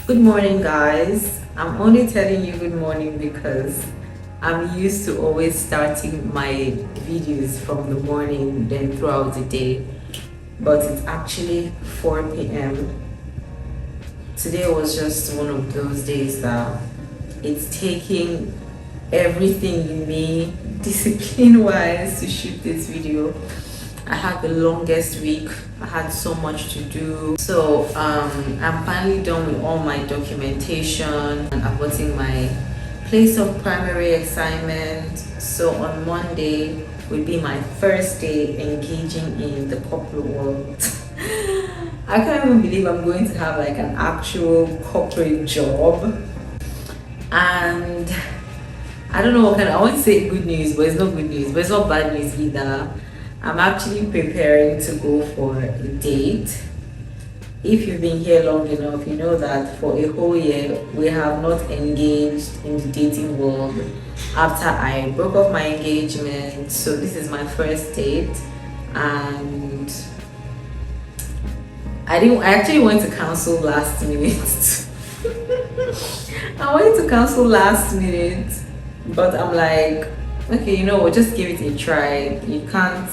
Good morning, guys. I'm only telling you good morning because I'm used to always starting my videos from the morning, then throughout the day. But it's actually 4 p.m. Today was just one of those days that it's taking everything in me, discipline wise, to shoot this video. I had the longest week. I had so much to do. So I'm finally done with all my documentation and I'm putting my place of primary assignment. So on Monday will be my first day engaging in the corporate world. I can't even believe I'm going to have like an actual corporate job. And I don't know what kind of, I want to say good news, but it's not good news, but it's not bad news either. I'm actually preparing to go for a date. If you've been here long enough, you know that for a whole year we have not engaged in the dating world after I broke off my engagement. So this is my first date, and I actually went to cancel last minute. I wanted to cancel last minute, but I'm like, okay, you know what, just give it a try. You can't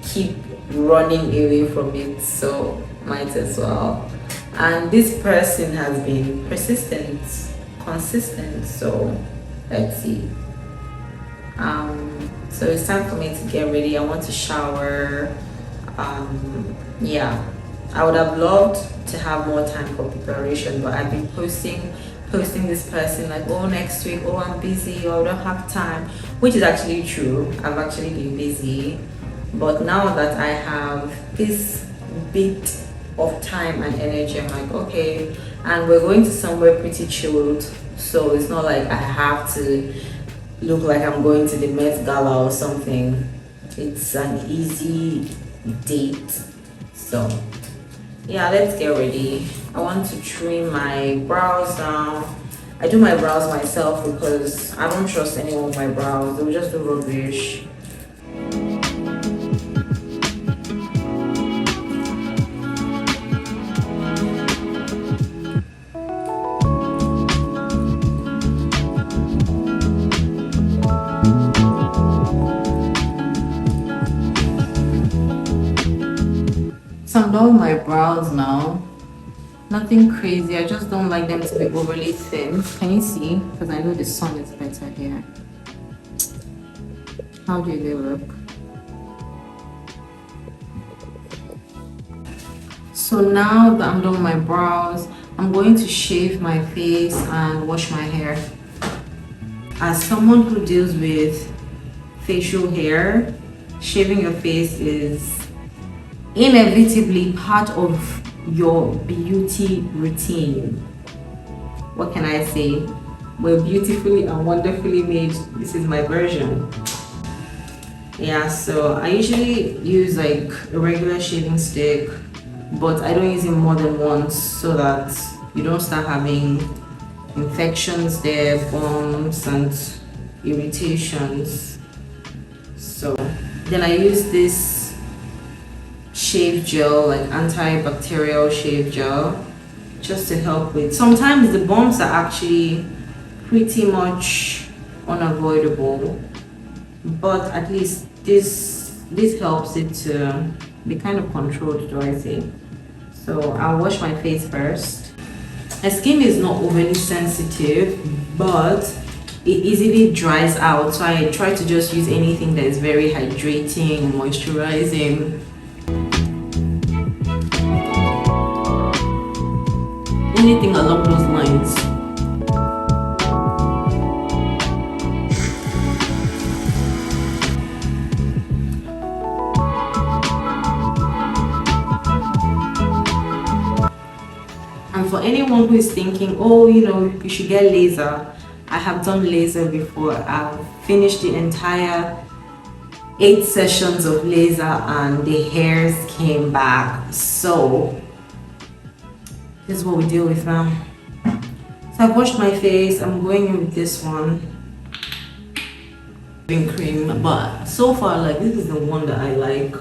keep running away from it, so might as well. And this person has been persistent, consistent, so let's see. So it's time for me to get ready. I want to shower. Yeah, I would have loved to have more time for preparation, but I've been posting this person like, oh, next week, oh, I'm busy, or I don't have time, which is actually true. I've actually been busy, but now that I have this bit of time and energy, I'm like, okay, and we're going to somewhere pretty chilled, so it's not like I have to look like I'm going to the Met Gala or something. It's an easy date. So yeah, let's get ready. I want to trim my brows down. I do my brows myself because I don't trust anyone with my brows. They'll just do rubbish. So I'm done with my brows now. Nothing crazy. I just don't like them to be overly thin. Can you see? Because I know the sun is better here. How do they look? So now that I'm done with my brows, I'm going to shave my face and wash my hair. As someone who deals with facial hair, shaving your face is inevitably part of your beauty routine. What can I say? We're beautifully and wonderfully made. This is my version. Yeah, so I usually use like a regular shaving stick, but I don't use it more than once so that you don't start having infections there, bumps and irritations. So then I use this shave gel, like antibacterial shave gel, just to help with, sometimes the bumps are actually pretty much unavoidable, but at least this helps it to be kind of controlled, do I say. So I'll wash my face first. My skin is not overly sensitive, but it easily dries out, so I try to just use anything that is very hydrating, moisturizing. Anything along those lines. And for anyone who is thinking, oh, you know, you should get laser, I have done laser before. I've finished the entire 8 sessions of laser and the hairs came back. So this is what we deal with now. So I've washed my face. I'm going in with this one, cream, but so far, like, this is the one that I like.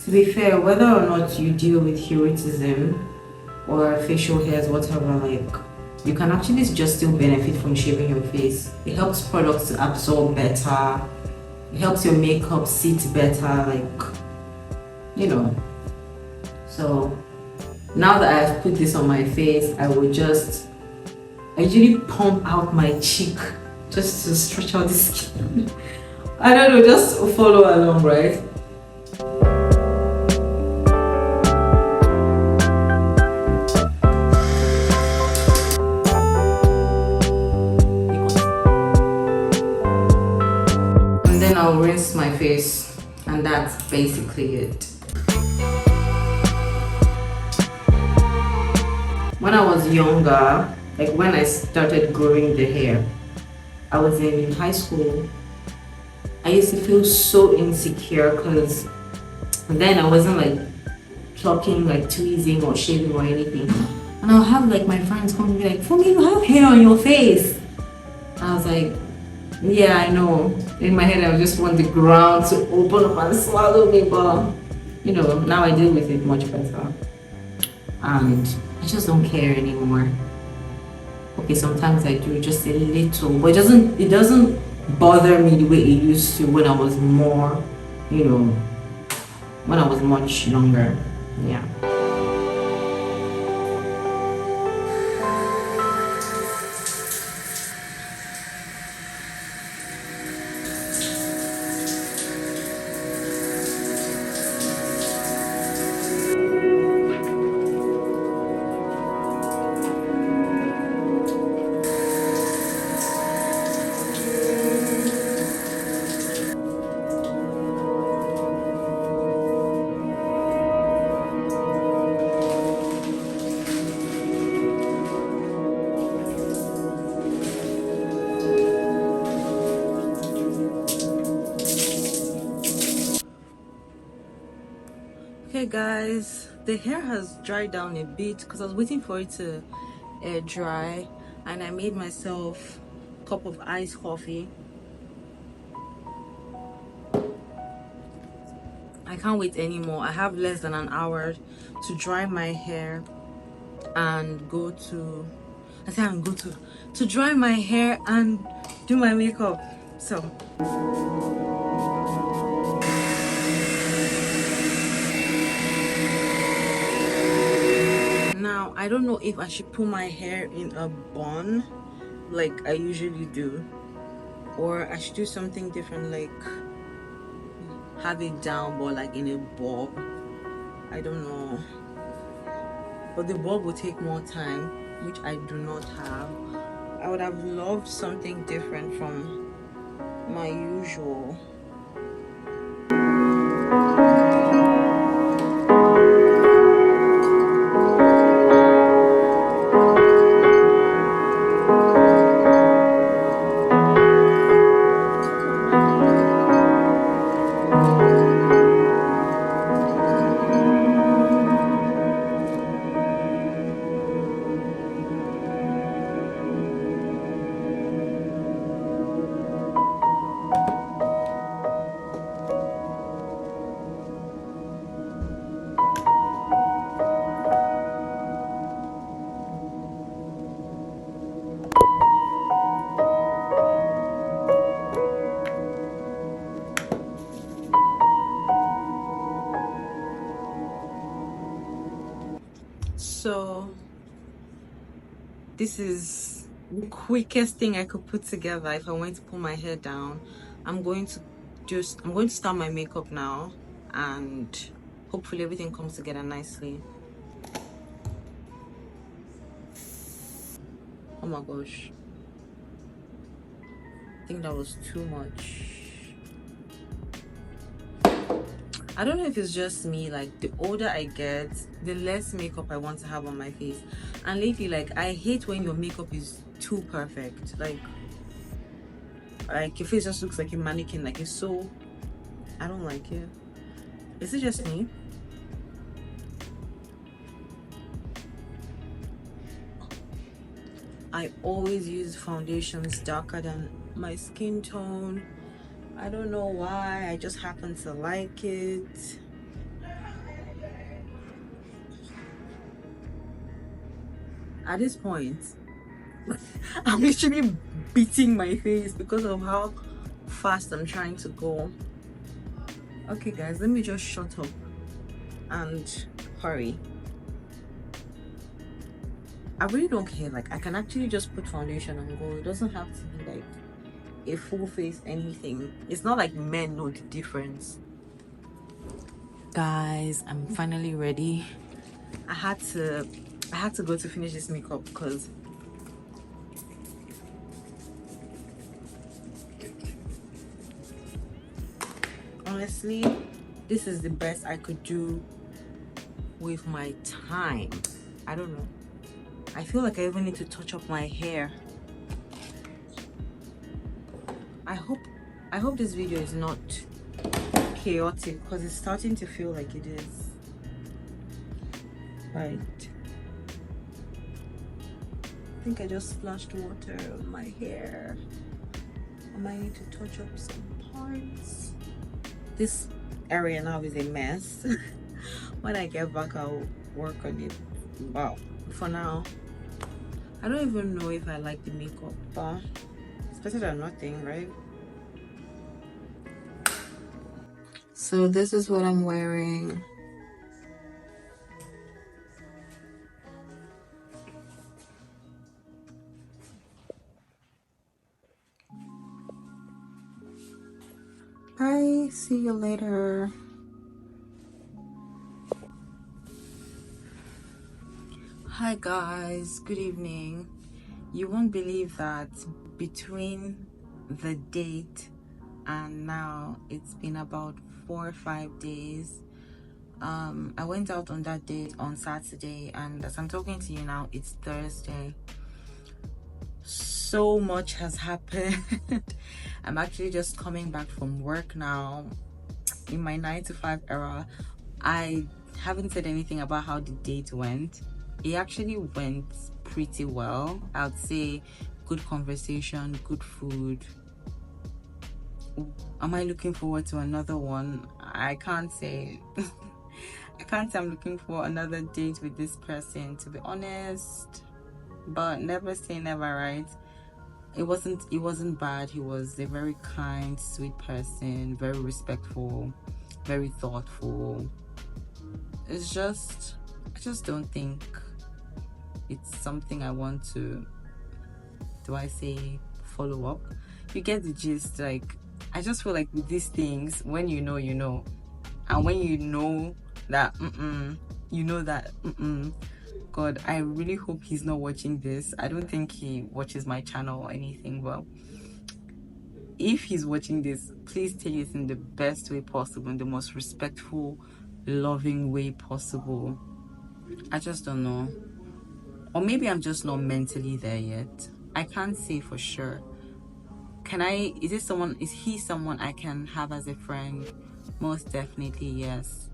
To be fair, whether or not you deal with hirsutism or facial hairs, whatever, like you can actually just still benefit from shaving your face. It helps products to absorb better. It helps your makeup sit better, like, you know. So now that I've put this on my face, I usually pump out my cheek just to stretch out the skin. I don't know, just follow along, right? And then I'll rinse my face, and that's basically it. When I was younger, like when I started growing the hair, I was in high school. I used to feel so insecure because then I wasn't like plucking, like tweezing or shaving or anything. And I'll have like my friends come and be like, Fumi, you have hair on your face. And I was like, yeah, I know. In my head, I just want the ground to open up and swallow me, but you know, now I deal with it much better. And I just don't care anymore. Okay, sometimes I do just a little, but it doesn't bother me the way it used to when I was more, you know, when I was much younger. Yeah. Okay guys, the hair has dried down a bit because I was waiting for it to air dry, and I made myself a cup of iced coffee. I can't wait anymore. I have less than an hour to dry my hair and go to dry my hair and do my makeup. So now I don't know if I should put my hair in a bun like I usually do, or I should do something different, like have it down but like in a bob. I don't know, but the bob will take more time, which I do not have. I would have loved something different from my usual. So this is the quickest thing I could put together if I want to pull my hair down. I'm going to start my makeup now, and hopefully everything comes together nicely. Oh my gosh, I think that was too much. I don't know if it's just me, like the older I get, the less makeup I want to have on my face. And lately, like, I hate when your makeup is too perfect. Like your face just looks like a mannequin, like it's so, I don't like it. Is it just me? I always use foundations darker than my skin tone. I don't know why, I just happen to like it. At this point, I'm literally beating my face because of how fast I'm trying to go. Okay guys, let me just shut up and hurry. I really don't care. Like, I can actually just put foundation and go. It doesn't have to be like a full face anything. It's not like men know the difference. Guys, I'm finally ready. I had to go to finish this makeup because honestly, this is the best I could do with my time. I don't know. I feel like I even need to touch up my hair. I hope this video is not chaotic because it's starting to feel like it is. Right. I think I just splashed water on my hair. I might need to touch up some parts. This area now is a mess. When I get back, I'll work on it. Wow. For now, I don't even know if I like the makeup, but it's better than nothing, right? So this is what I'm wearing. Bye, see you later. Hi guys, good evening. You won't believe that between the date and now it's been about 4 or 5 days. I went out on that date on Saturday, and as I'm talking to you now, it's Thursday. So much has happened. I'm actually just coming back from work now in my 9 to 5 era. I haven't said anything about how the date went. It actually went pretty well. I'd say good conversation, good food. Am I looking forward to another one? I can't say. I can't say I'm looking for another date with this person, to be honest. But never say never, right? It wasn't bad. He was a very kind, sweet person, very respectful, very thoughtful. It's just, I just don't think it's something I want to, do I say, follow up? You get the gist. Like, I just feel like with these things, when you know, you know. And when you know that, you know that, God, I really hope he's not watching this. I don't think he watches my channel or anything, but if he's watching this, please take it in the best way possible, in the most respectful, loving way possible. I just don't know. Or maybe I'm just not mentally there yet. I can't say for sure. Is he someone I can have as a friend? Most definitely, yes.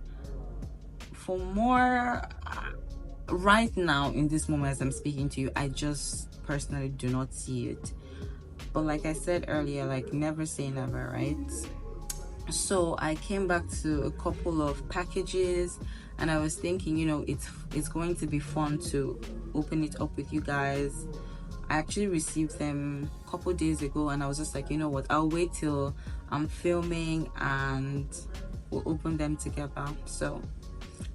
For more, right now in this moment as I'm speaking to you, I just personally do not see it. But like I said earlier, like, never say never, right? So I came back to a couple of packages, and I was thinking, you know, it's going to be fun to open it up with you guys. I actually received them a couple days ago, and I was just like, you know what, I'll wait till I'm filming and we'll open them together. So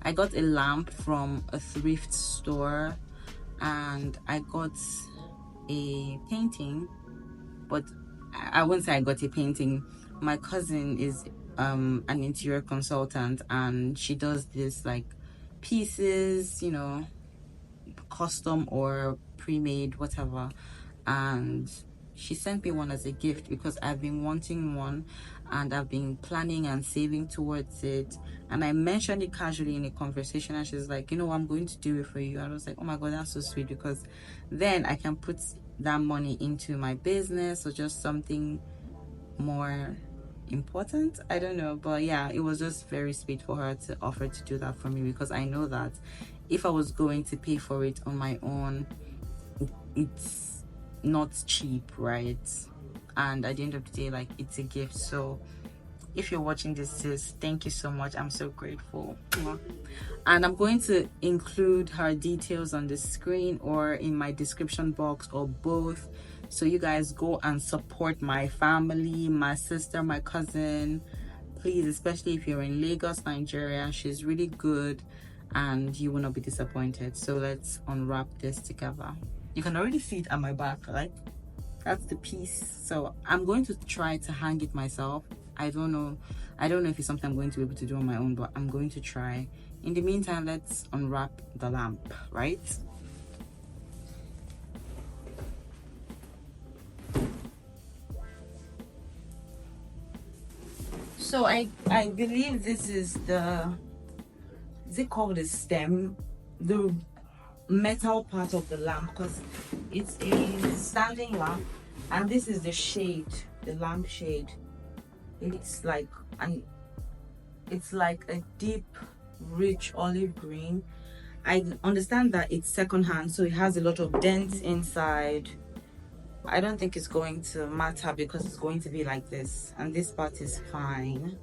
I got a lamp from a thrift store, and I got a painting, but I wouldn't say I got a painting. My cousin is an interior consultant, and she does this like pieces, you know, custom or pre-made, whatever, and she sent me one as a gift because I've been wanting one and I've been planning and saving towards it. And I mentioned it casually in a conversation, and she's like, you know, I'm going to do it for you. I was like, oh my god, that's so sweet, because then I can put that money into my business or just something more important. I don't know, but yeah, it was just very sweet for her to offer to do that for me, because I know that if I was going to pay for it on my own, it's not cheap, right? And at the end of the day, like, it's a gift. So If you're watching this, sis, thank you so much. I'm so grateful. And I'm going to include her details on the screen or in my description box, or both, so you guys go and support my family, my sister, my cousin, please, especially if you're in Lagos, Nigeria. She's really good and you will not be disappointed. So let's unwrap this together. You can already see it on my back, right? That's the piece. So I'm going to try to hang it myself. I don't know if it's something I'm going to be able to do on my own, but I'm going to try. In the meantime, let's unwrap the lamp, right? So I believe this is it called the stem, the metal part of the lamp, because it's a standing lamp, and this is the shade, the lamp shade. It's like a deep, rich olive green. I understand that it's secondhand, so it has a lot of dents inside. I don't think it's going to matter because it's going to be like this, and this part is fine.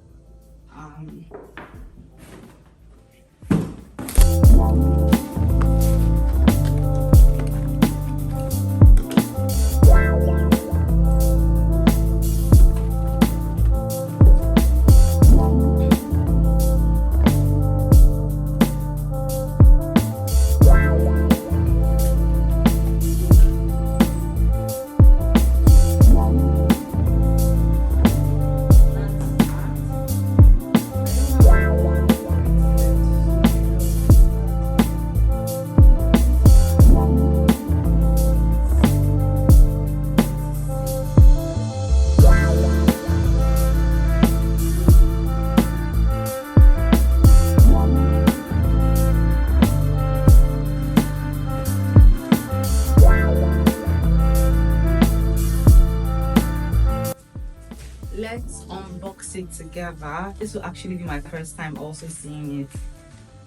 Let's unbox it together. This will actually be my first time also seeing it,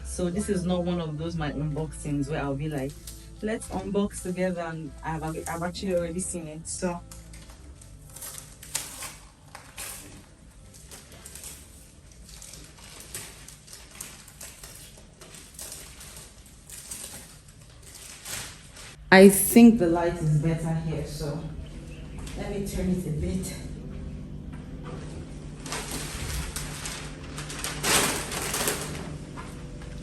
so this is not one of those my unboxings where I'll be like, let's unbox together, and I've actually already seen it. So I think the light is better here, so let me turn it a bit.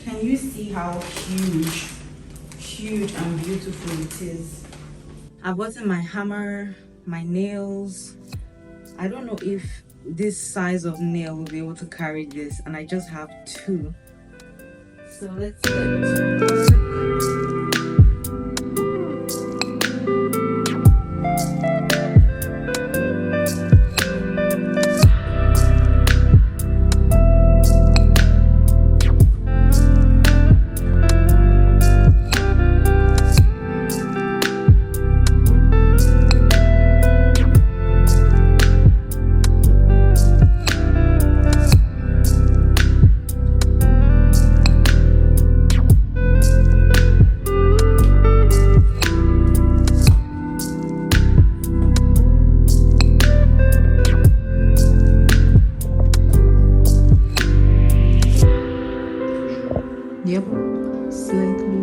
Can you see how huge and beautiful it is? I've gotten my hammer, my nails. I don't know if this size of nail will be able to carry this, and I just have 2. So let's get to work. Yep, slightly.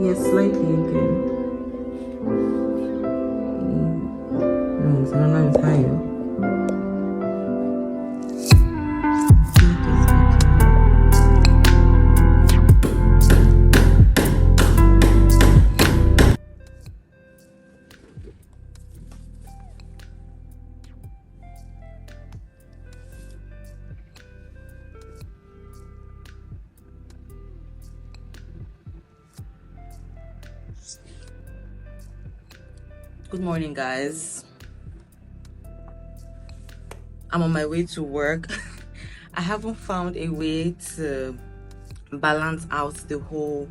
Yes, slightly again. No, so now it's higher. Good morning, guys. I'm on my way to work. I haven't found a way to balance out the whole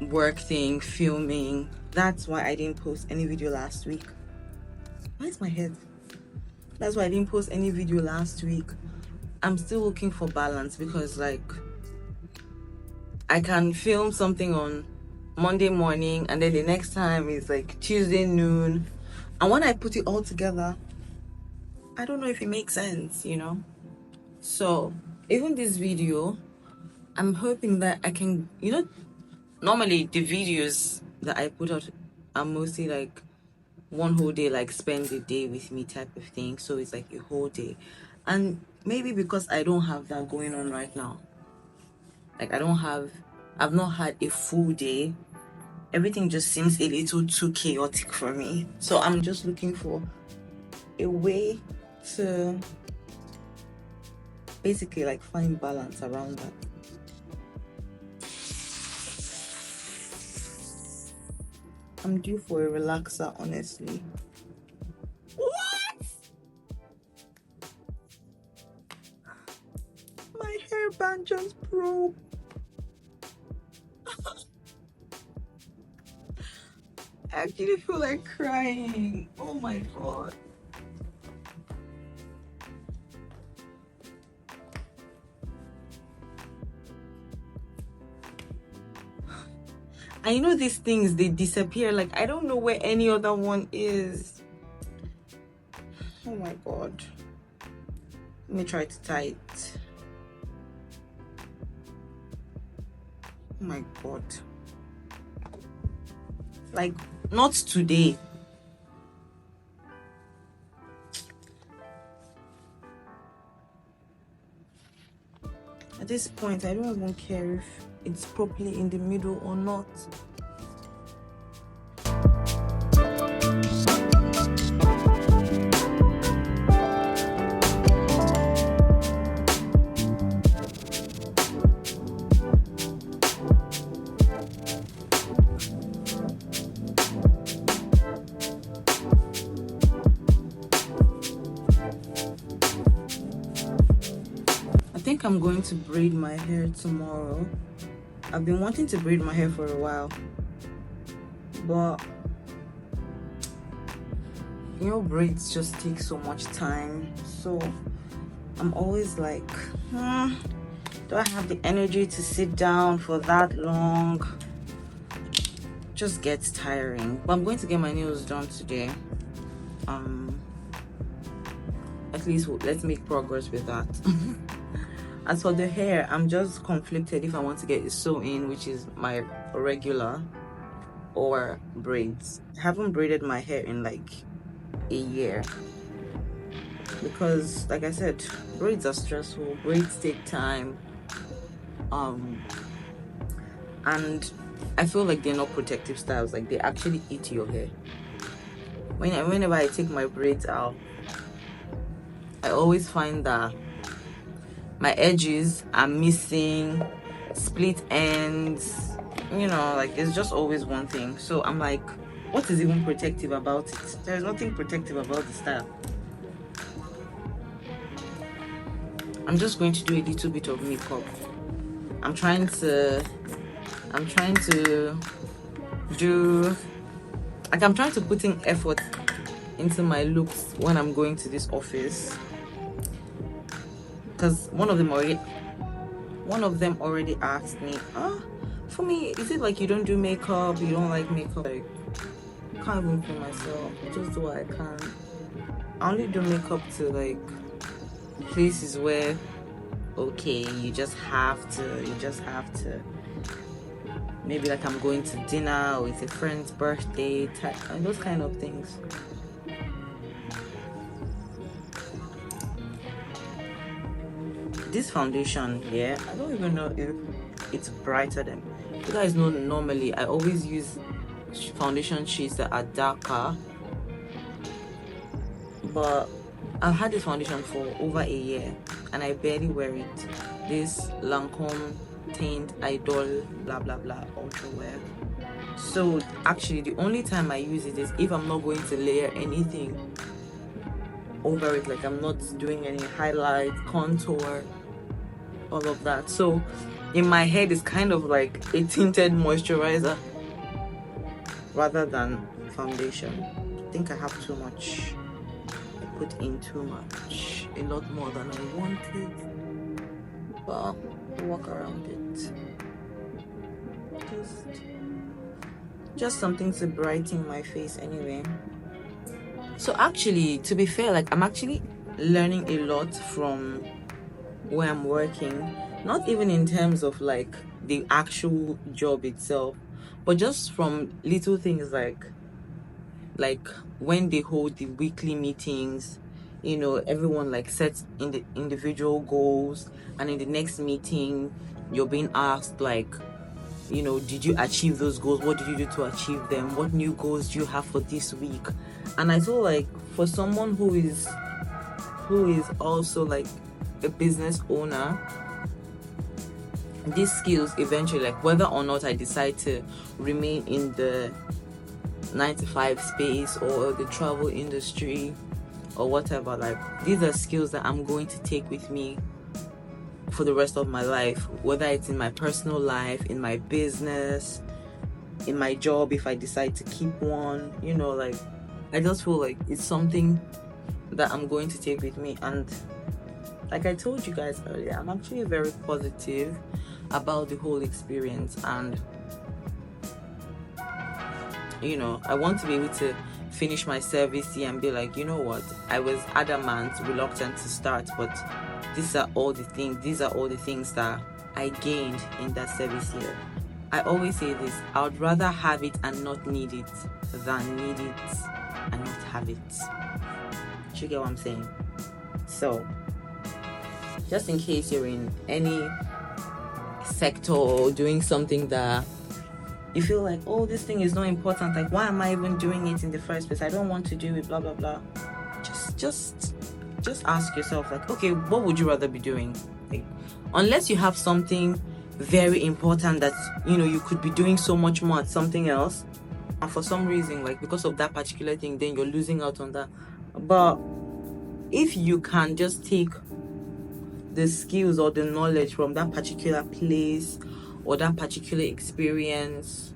work thing, filming. That's why I didn't post any video last week. Why is my head? That's why I didn't post any video last week. I'm still looking for balance, because like I can film something on Monday morning and then the next time is like Tuesday noon, And when I put it all together, I don't know if it makes sense, you know. So even this video, I'm hoping that I can, you know, normally the videos that I put out are mostly like one whole day, like spend the day with me type of thing. So it's like a whole day. And maybe because I don't have that going on right now, like I've not had a full day, everything just seems a little too chaotic for me. So I'm just looking for a way to basically like find balance around that. I'm due for a relaxer, honestly. What? My hairband just broke. I actually feel like crying. Oh my god. I know these things, they disappear. Like, I don't know where any other one is. Oh my god. Let me try to tie it. Oh my god. Like, not today. At this point, I don't even care if it's properly in the middle or not. I think I'm going to braid my hair tomorrow. I've been wanting to braid my hair for a while, but you know, braids just take so much time. So I'm always like, do I have the energy to sit down for that long? Just gets tiring. But I'm going to get my nails done today. At least let's make progress with that. As for the hair, I'm just conflicted if I want to get it sew-in, which is my regular, or braids. I haven't braided my hair in like a year because, like I said, braids are stressful. Braids take time, and I feel like they're not protective styles. Like, they actually eat your hair. Whenever I take my braids out, I always find that my edges are missing, split ends, you know, like it's just always one thing. So I'm like, what is even protective about it? There's nothing protective about the style. I'm just going to do a little bit of makeup. I'm trying to put in effort into my looks when I'm going to this office, because one of them already asked me, for me, is it like you don't do makeup, you don't like makeup? Like, I can't even for myself. I just do what I can. I only do makeup to like places where, okay, you just have to, maybe like I'm going to dinner or it's a friend's birthday type, and those kind of things. This foundation here, I don't even know if it's brighter than, you guys know, normally I always use foundation shades that are darker, but I've had this foundation for over a year and I barely wear it. This Lancome Taint Idol blah blah blah ultra wear. So actually the only time I use it is if I'm not going to layer anything over it, like I'm not doing any highlight, contour, all of that. So in my head it's kind of like a tinted moisturizer rather than foundation. I think I have too much. I put in too much, a lot more than I wanted, but I'll walk around it. Just something to brighten my face anyway. So actually, to be fair, like I'm actually learning a lot from where I'm working, not even in terms of like the actual job itself, but just from little things like when they hold the weekly meetings, you know, everyone like sets in the individual goals, and in the next meeting you're being asked like, you know, did you achieve those goals? What did you do to achieve them? What new goals do you have for this week? And I feel like for someone who is also like a business owner, these skills eventually, like whether or not I decide to remain in the 9 to 5 space or the travel industry or whatever, like these are skills that I'm going to take with me for the rest of my life, whether it's in my personal life, in my business, in my job, if I decide to keep one, you know, like I just feel like it's something that I'm going to take with me. And like I told you guys earlier, I'm actually very positive about the whole experience, and you know, I want to be able to finish my service here and be like, you know what, I was adamant, reluctant to start, but these are all the things that I gained in that service year. I always say this, I would rather have it and not need it than need it and not have it. Do you get what I'm saying? So just in case you're in any sector or doing something that you feel like, oh, this thing is not important, like why am I even doing it in the first place, I don't want to do it, blah blah blah, just ask yourself, like, okay, what would you rather be doing? Like, unless you have something very important that, you know, you could be doing so much more at something else, and for some reason, like because of that particular thing, then you're losing out on that. But if you can just take the skills or the knowledge from that particular place or that particular experience,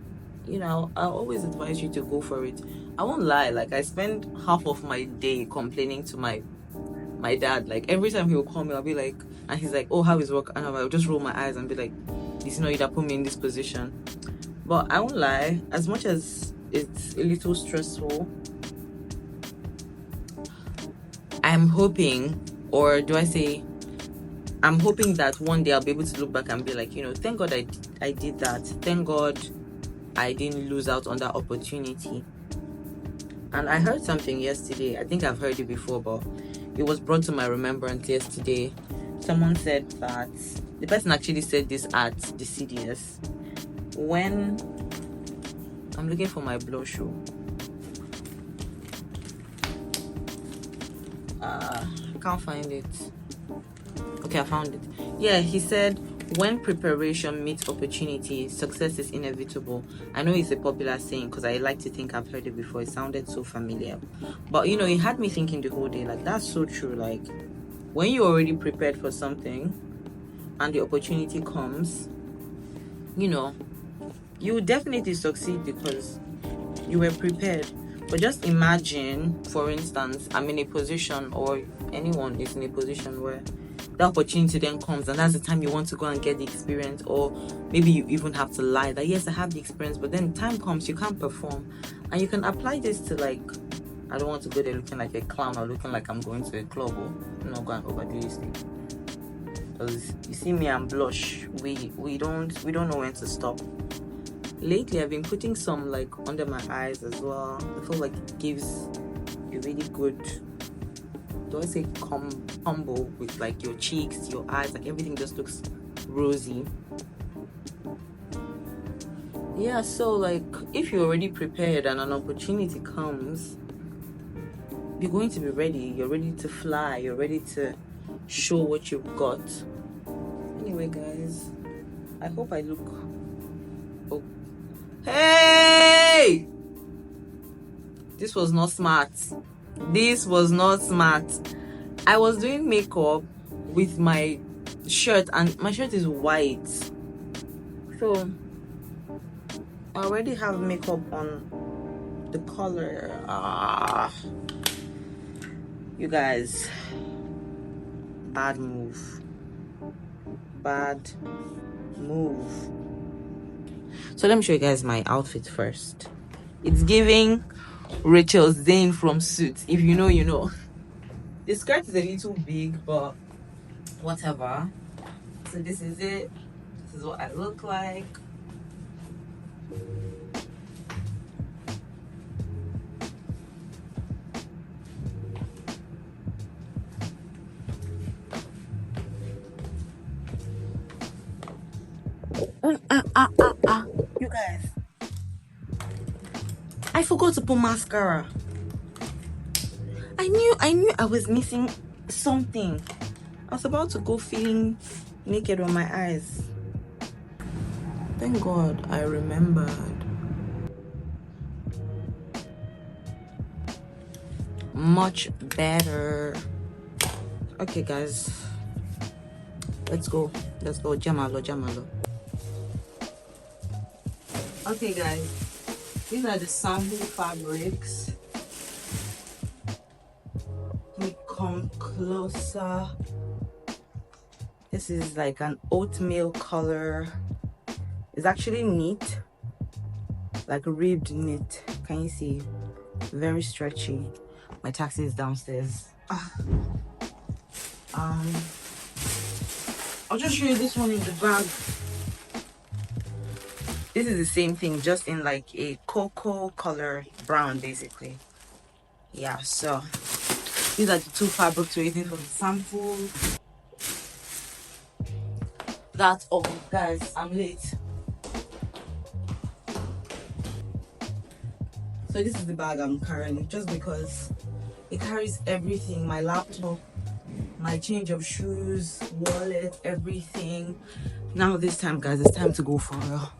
you know, I always advise you to go for it. I won't lie, like I spend half of my day complaining to my dad. Like every time he will call me, I'll be like, and he's like, oh, how is work? And I'll just roll my eyes and be like, you know, you that put me in this position. But I won't lie, as much as it's a little stressful, I'm hoping, or do I say, I'm hoping that one day I'll be able to look back and be like, you know, thank God I did that. Thank God I didn't lose out on that opportunity. And I heard something yesterday. I think I've heard it before, but it was brought to my remembrance yesterday. Someone said that, the person actually said this at the CDS. When I'm looking for my blush show, I can't find it. Okay, I found it. Yeah, he said, when preparation meets opportunity, success is inevitable. I know it's a popular saying because I like to think I've heard it before. It sounded so familiar. But, you know, it had me thinking the whole day, like, that's so true. Like, when you're already prepared for something and the opportunity comes, you know, you will definitely succeed because you were prepared. But just imagine, for instance, I'm in a position, or anyone is in a position where the opportunity then comes, and that's the time you want to go and get the experience, or maybe you even have to lie that yes, I have the experience, but then time comes you can't perform. And you can apply this to, like, I don't want to go there looking like a clown or looking like I'm going to a club, or I'm not going to overdo this thing, because you see me and blush, we don't know when to stop. Lately I've been putting some like under my eyes as well. I feel like it gives a really good, do I say combo with like your cheeks, your eyes, like everything just looks rosy. Yeah, so like if you're already prepared and an opportunity comes, you're going to be ready. You're ready to fly. You're ready to show what you've got. Anyway, guys, I hope I look... Oh. Hey! This was not smart. This was not smart. I was doing makeup with my shirt, and my shirt is white. So I already have makeup on the color. You guys, bad move. Bad move. So let me show you guys my outfit first. It's giving Rachel Zane from Suits. If you know, you know. The skirt is a little big, but whatever. So this is it. This is what I look like. You guys, I forgot to put mascara. I knew I was missing something. I was about to go feeling naked on my eyes. Thank God I remembered. Much better. Okay guys, let's go jamalo. Okay guys, these are the sample fabrics. Let me come closer. This is like an oatmeal color. It's actually knit, like ribbed knit. Can you see? Very stretchy. My taxi is downstairs. I'll just show you this one in the bag. This is the same thing, just in like a cocoa color brown, basically. Yeah, so these are the two fabrics we're using for the sample. That's all, guys. I'm late. So this is the bag I'm carrying, just because it carries everything: my laptop, my change of shoes, wallet, everything. Now this time, guys, it's time to go for real.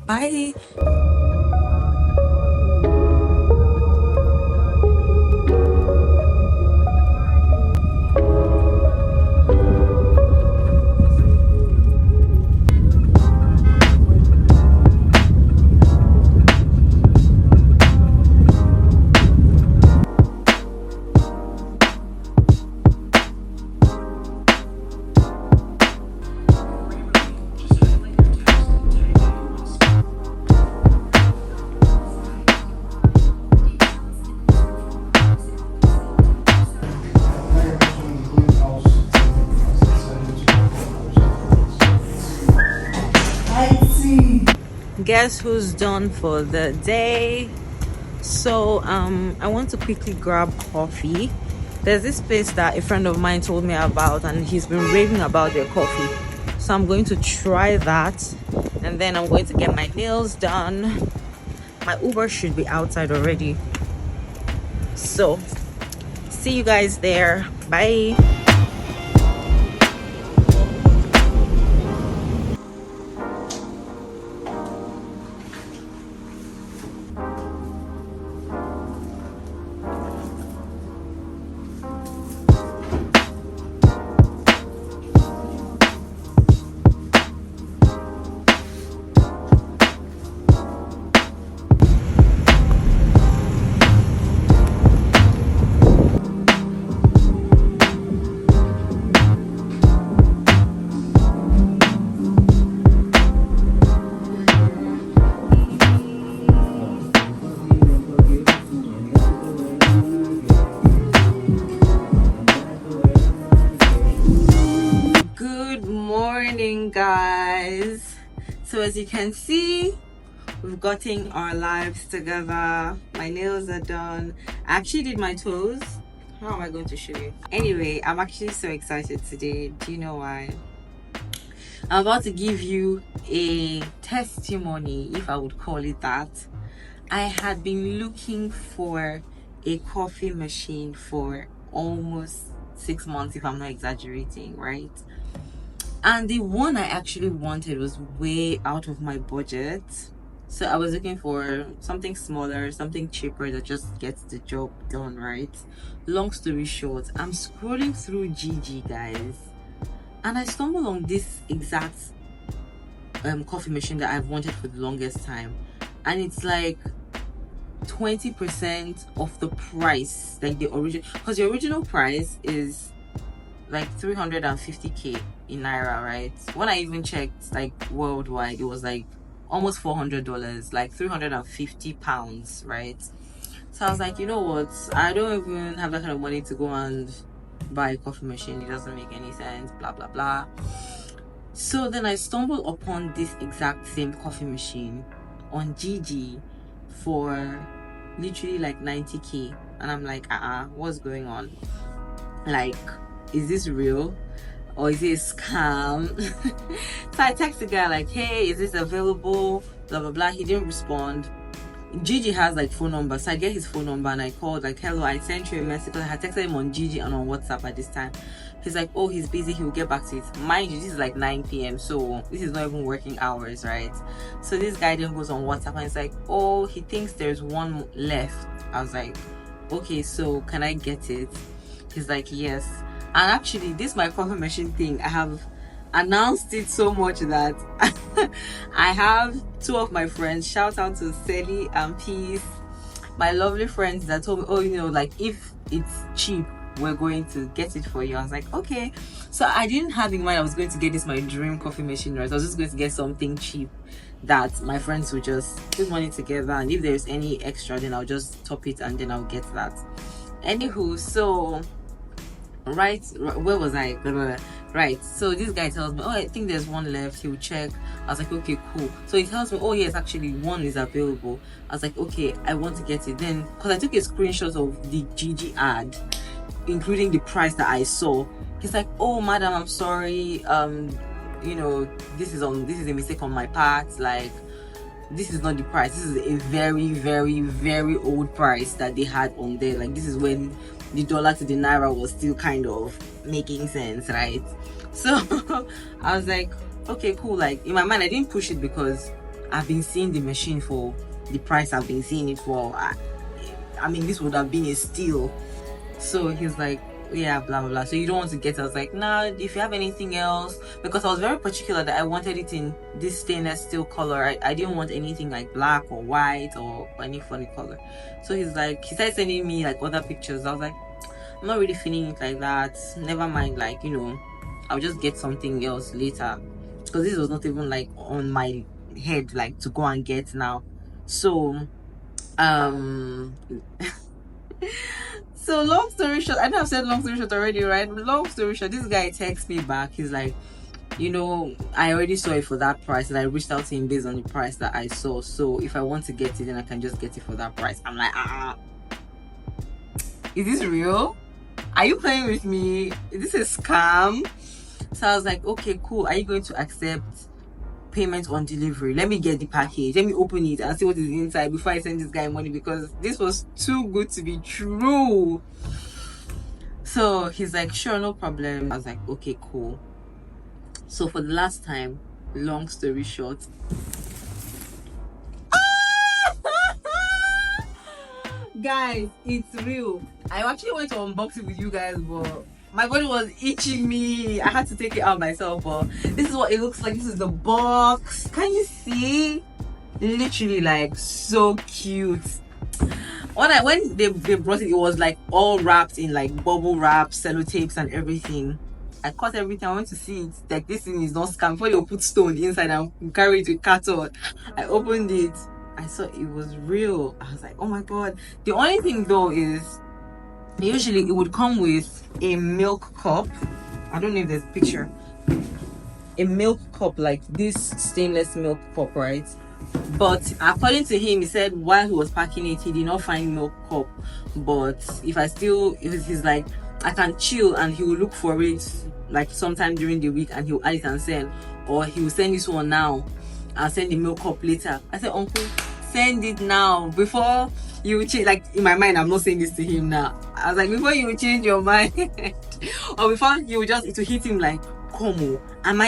Bye. Guess who's done for the day? So I want to quickly grab coffee. There's this place that a friend of mine told me about, and he's been raving about their coffee, so I'm going to try that, and then I'm going to get my nails done. My Uber should be outside already, so see you guys there. Bye. Guys, so as you can see, we've gotten our lives together. My nails are done. I actually did my toes. How am I going to show you? Anyway, I'm actually so excited today. Do you know why? I'm about to give you a testimony, if I would call it that. I had been looking for a coffee machine for almost 6 months, if I'm not exaggerating, right? And the one I actually wanted was way out of my budget. So I was looking for something smaller, something cheaper that just gets the job done, right? Long story short, I'm scrolling through Gigi, guys, and I stumbled on this exact coffee machine that I've wanted for the longest time. And it's like 20% of the price, like the original, because the original price is like 350k in naira, right? When I even checked like worldwide, it was like almost $400, like 350 pounds, right? So I was like, you know what, I don't even have that kind of money to go and buy a coffee machine. It doesn't make any sense, blah blah blah. So then I stumbled upon this exact same coffee machine on Gigi for literally like 90k, and I'm like, what's going on? Like, is this real or is it a scam? So I texted the guy like, hey, is this available, blah blah blah. He didn't respond. Gigi has like phone number, so I get his phone number and I called like, hello, I sent you a message, because I had texted him on Gigi and on WhatsApp at this time. He's like, oh, he's busy, he'll get back to it. Mind you, this is like 9 p.m, so this is not even working hours, right? So this guy then goes on WhatsApp and he's like, oh, he thinks there's one left. I was like, okay, so can I get it? He's like, yes. And actually, this my coffee machine thing, I have announced it so much that I have two of my friends, shout out to Sally and Peace, my lovely friends, that told me, oh, you know, like, if it's cheap, we're going to get it for you. I was like, okay. So I didn't have in mind I was going to get this my dream coffee machine, right? I was just going to get something cheap that my friends would just put money together, and if there's any extra, then I'll just top it and then I'll get that. Anywho, so right, where was I? Right, so this guy tells me, oh, I think there's one left, he'll check. I was like, okay, cool. So he tells me, oh yes, actually one is available. I was like, okay, I want to get it. Then, because I took a screenshot of the Gigi ad, including the price that I saw, he's like, oh madam, I'm sorry, you know, this is a mistake on my part, like, this is not the price, this is a very very very old price that they had on there. Like, this is when the dollar to the naira was still kind of making sense, right? So I was like, okay, cool. Like, in my mind I didn't push it because I've been seeing the machine for the price I've been seeing it for. I mean, this would have been a steal. So he's like, yeah, blah blah blah, so you don't want to get it? I was like, nah, if you have anything else, because I was very particular that I wanted it in this stainless steel color. I didn't want anything like black or white or any funny color. So he's like, he started sending me like other pictures. I was like, I'm not really feeling it like that, never mind, like, you know, I'll just get something else later, because this was not even like on my head like to go and get now. So so long story short, I know I've said long story short already, right? Long story short, this guy texts me back. He's like, you know, I already saw it for that price, and I reached out to him based on the price that I saw. So if I want to get it, then I can just get it for that price. I'm like, is this real? Are you playing with me? Is this a scam? So I was like, okay, cool. Are you going to accept payment on delivery? Let me get the package, let me open it and see what is inside before I send this guy money, because this was too good to be true. So he's like, sure, no problem. I was like, okay, cool. So for the last time, long story short, guys, it's real. I actually went to unbox it with you guys, but my body was itching me. I had to take it out myself. But this is what it looks like. This is the box. Can you see? Literally, like, so cute. When they brought it, it was like all wrapped in like bubble wrap, sellotapes and everything. I cut everything. I went to see it. Like, this thing is not scam. Before you put stone inside and carry it with carton. I opened it. I saw it was real. I was like, oh my god. The only thing though is, usually it would come with a milk cup. I don't know if there's a picture. A milk cup, like this stainless milk cup, right? But according to him, he said while he was packing it, he did not find milk cup. But if he's like, I can chill and he will look for it like sometime during the week and he'll add it and send, or he will send this one now and send the milk cup later. I said, uncle, send it now before you change. Like, in my mind, I'm not saying this to him now. I was like, before you change your mind or before you just, it will hit him like, come on,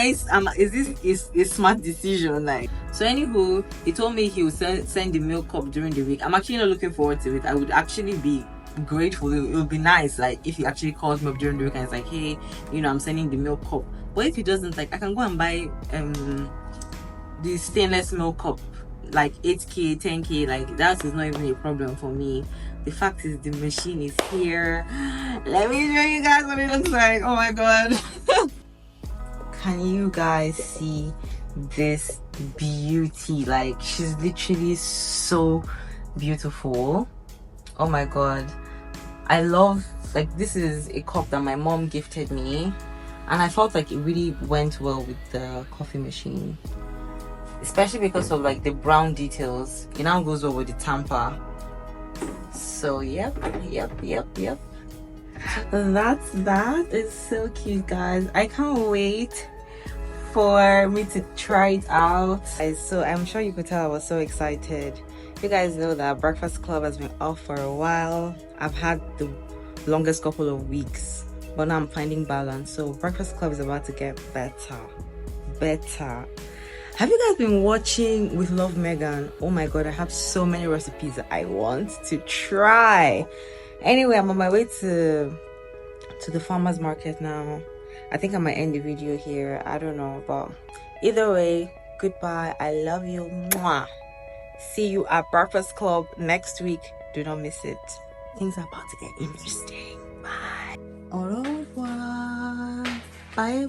is this a smart decision? Like, so anywho, he told me he would send the milk cup during the week. I'm actually not looking forward to it. I would actually be grateful. It would be nice, like, if he actually calls me up during the week and it's like, hey, you know, I'm sending the milk cup. But if he doesn't, like, I can go and buy the stainless milk cup, like 8k 10k, like, that is not even a problem for me. The fact is, the machine is here. Let me show you guys what it looks like. Oh my god. Can you guys see this beauty. Like, she's literally so beautiful. Oh my god, I love, like, this is a cup that my mom gifted me, and I felt like it really went well with the coffee machine, especially because of like the brown details. It now goes well with the tamper. So yep. That's that. It's so cute, guys. I can't wait for me to try it out. So I'm sure you could tell I was so excited. You guys know that Breakfast Club has been off for a while. I've had the longest couple of weeks, but now I'm finding balance. So Breakfast Club is about to get better. Have you guys been watching With Love Megan? Oh my god, I have so many recipes that I want to try. Anyway, I'm on my way to the farmers market now. I think I might end the video here. I don't know, but either way, goodbye. I love you. Mwah. See you at Breakfast Club next week. Do not miss it. Things are about to get interesting. Bye. Au revoir. Bye.